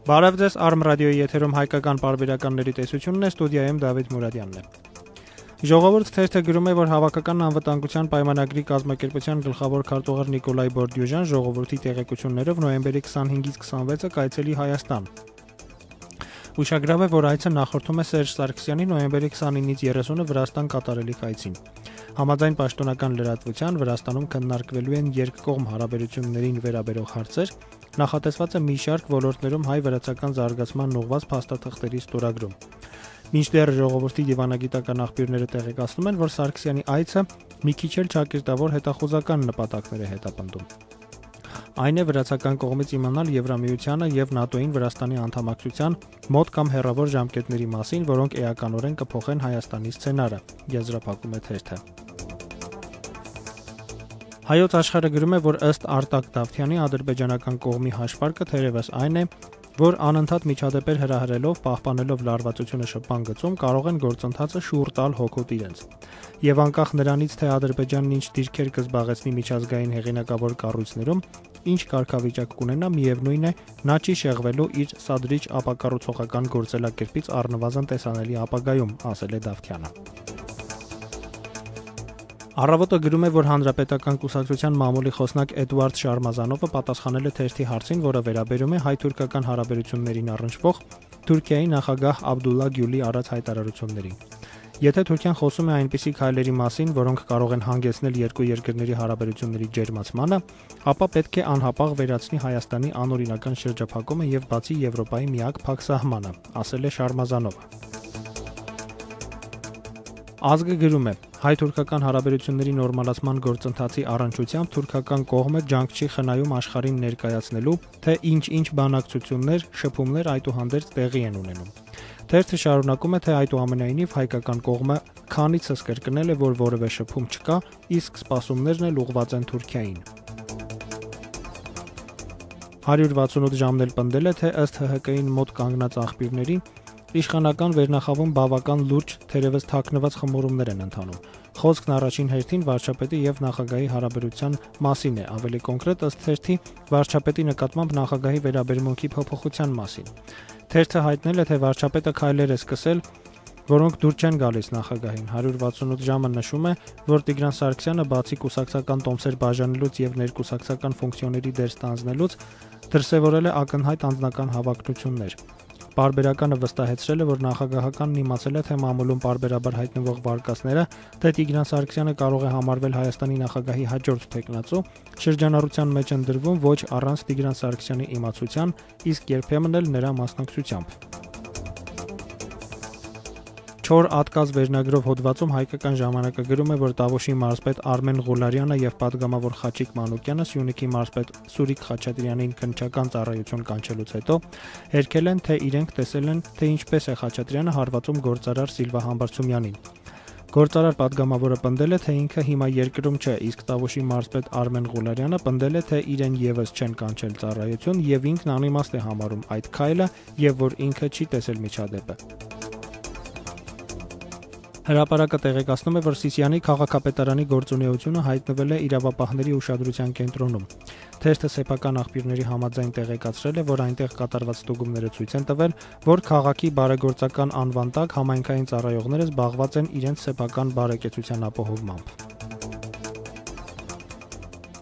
Բարև ձեզ, Arm ռադիոյի եթերում հայկական պարբերականների տեսությունն է, ստուդիայում Դավիթ Մուրադյանն է։ Ժողովուրդ թերթը գրում է, որ Հավաքական անվտանգության պայմանագրի կազմակերպության գլխավոր քարտուղար Նիկոլայ Բորդյուժան ժողովրդի տեղեկություններով նոյեմբերի 25-ից 26-ը կայցելի Հայաստան։ Ուշագրավ է, որ այցը նախորդում է Սերժ Սարգսյանի նոյեմբերի 29-ից 30-ը Վրաստան կատարելիք այցին։ Համաձայն պաշտոնական լրատվության Վրաստանում քննարկվելու են երկկողմ հարաբերություններին վերաբերող հարցեր, նախատեսված է մի շարք ոլորտներում հայ-վրացական զարգացման ուղղված փաստաթղթերի ստորագրում։ Մինչդեռ ժողովրդի դիվանագիտական աղբյուրները տեղեկացնում են, որ Սարգսյանի այցը մի քիչ էլ ճակերտավոր հետախուզական նպատակներ է հետապնդում։ Այն է վրացական կողմից իմանալ Եվրամիությանը եւ ՆԱՏՕ-ին Վրաստանի անդամակցության մոտ կամ հեռավոր ժամկետների մասին, որոնք էականորեն կփոխեն Հայաստանի սցենարը, եզրափակում է թերթը։ Հայոց աշխարհը գրում է, որ ըստ Արտակ Դավթյանի ադրբեջանական կողմի հաշվարկը թերևս այն է, որ անընդհատ միջադեպեր հրահրելով, պահպանելով լարվածությունը շփման գծում կարող են գործընթացը շուռ տալ հոգոտ իրենց։ Եվ անկախ նրանից, թե Ադրբեջանն ինչ դիրքեր կզբաղեցնի միջազգային հեղինակավոր կառույցներում, ինչ կարգավիճակ կունենա, միևնույն է, նա չի շեղվելու իր սադրիչ ապակառուցողական գործելակերպից առնվազն տեսանելի ապագայում, ասել է Դավթյանը։ Առավոտը գրում է, որ Հանրապետական կուսակցության մամուլի խոսնակ Էդուարդ Շարմազանովը պատասխանել է թերթի հարցին, որը վերաբերում է հայ-թուրքական հարաբերություններին առնչվող Թուրքիայի նախագահ Աբդուլլա Գյուլի արած հայտարարություններին։ Եթե Թուրքիան խոսում է այնպիսի քայլերի մասին, որոնք կարող են հանգեցնել երկու երկրների հարաբերությունների ջերմացմանը, ապա պետք է անհապաղ վերացնի Հայաստանի անօրինական շրջափակումը եւ բացի Եվրոպայի միակ փակ սահմանը, ասել է Շարմազանովը։ Ազգը գրում է. հայ-թուրքական հարաբերությունների նորմալացման գործընթացի առնչությամբ թուրքական կողմը ջանք չի խնայում աշխարհին ներկայացնելու, թե ինչ-ինչ բանակցություններ, շփումներ այդուհանդերձ տեղի են ունենում։ Թերթը շարունակում է, թե այդուամենայնիվ հայկական կողմը քանիցս կրկնել է, որ որևէ շփում չկա, իսկ սպասումներն էլ ուղղված են Թուրքիային։ 168 ժամն էլ պնդել է, թե ըստ ՀՀԿ-ին մոտ կանգնած աղբյուրների իշխանական վերնախավում բավական լուրջ, թերևս թաքնված խմորումներ են ընթանում։ Խոսքն առաջին հերթին վարչապետի եւ նախագահի հարաբերության մասին է, ավելի կոնկրետ ըստ թերթի վարչապետի նկատմամբ նախագահի վերաբերմունքի փոփոխության մասին։ Թերթը հայտնել է, թե վարչապետը քայլեր է սկսել, որոնք դուր չեն գալիս նախագահին։ 168 ժամը նշում է, որ Տիգրան Սարգսյանը բացի կուսակցական տոմսեր բաժանելուց եւ ներկուսակցական ֆունկցիոների դեր ստանձնելուց դրսեւորել է ակնհայտ անձնական հավակնություններ։ Պարբերականը վստահեցրել է, որ նախագահականն իմացել է, թե մամուլում պարբերաբար հայտնվող վարկածները, թե Տիգրան Սարգսյանը կարող է համարվել Հայաստանի նախագահի հաջորդ թեկնածու, շրջանառության մեջ են դրվում ոչ առանց Տիգրան Սարգսյանի իմացության, իսկ երբեմն էլ նրա մասնակցությամբ։ Չոր ատկազ վերնագրով հոդվածում հայկական ժամանակը գրում է, որ Տավուշի մարզպետ Արմեն Ղուլարյանը եւ պատգամավոր Խաչիկ Մանուկյանը Սյունիքի մարզպետ Սուրիկ Խաչատրյանին քննչական ծառայություն կանչելուց հետո հերքել են, թե իրենք տեսել են, թե ինչպես է Խաչատրյանը հարվածում գործարար Սիլվա Համբարձումյանին։ Գործարար պատգամավորը պնդել է, թե ինքը հիմա երկրում չէ, իսկ Տավուշի մարզպետ Արմեն Ղուլարյանը պնդել է, թե իրեն եւս չեն կանչել ծառայություն եւ ինքն անիմաստ է համարում այդ քայլը եւ որ ինքը չի տեսել միջադեպը։ Հրապարակը տեղեկացնում է, որ Սիսիանի քաղաքապետարանի գործունեությունը հայտնվել է իրավապահների ուշադրության կենտրոնում։ Թերթը սեփական աղբյուրների համաձայն տեղեկացրել է, որ այնտեղ կատարված ստուգումները ցույց են տվել, որ քաղաքի բարեգործական անվան տակ համայնքային ծառայողները զբաղված են իրենց սեփական բարեկեցության ապահովմամբ։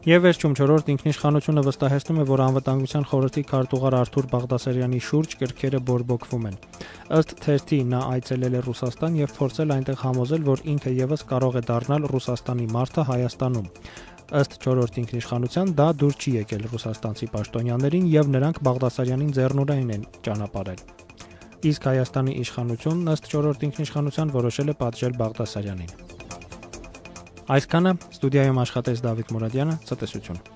Եվ վերջում չորրորդ ինքնիշխանությունը վստահեցնում է, որ անվտանգության խորհրդի քարտուղար Արթուր Բաղդասարյանի շուրջ կրքերը բորբոքվում են։ Ըստ թերթի նա այցելել է Ռուսաստան եւ փորձել այնտեղ համոզել, որ ինքը եւս կարող է դառնալ Ռուսաստանի մարդը Հայաստանում։ Ըստ չորրորդ ինքնիշխանության դա դուր չի եկել ռուսաստանցի պաշտոնյաներին եւ նրանք Բաղդասարյանին ձեռնորեն են ճանապարհել։ Իսկ Հայաստանի իշխանությունն ըստ չորրորդ ինքնիշխանության որոշել է պատժել Բաղդասարյանին։ Այսքանը ստուդիայում աշխատեց Դավիթ Մուրադյանը, ցտեսություն։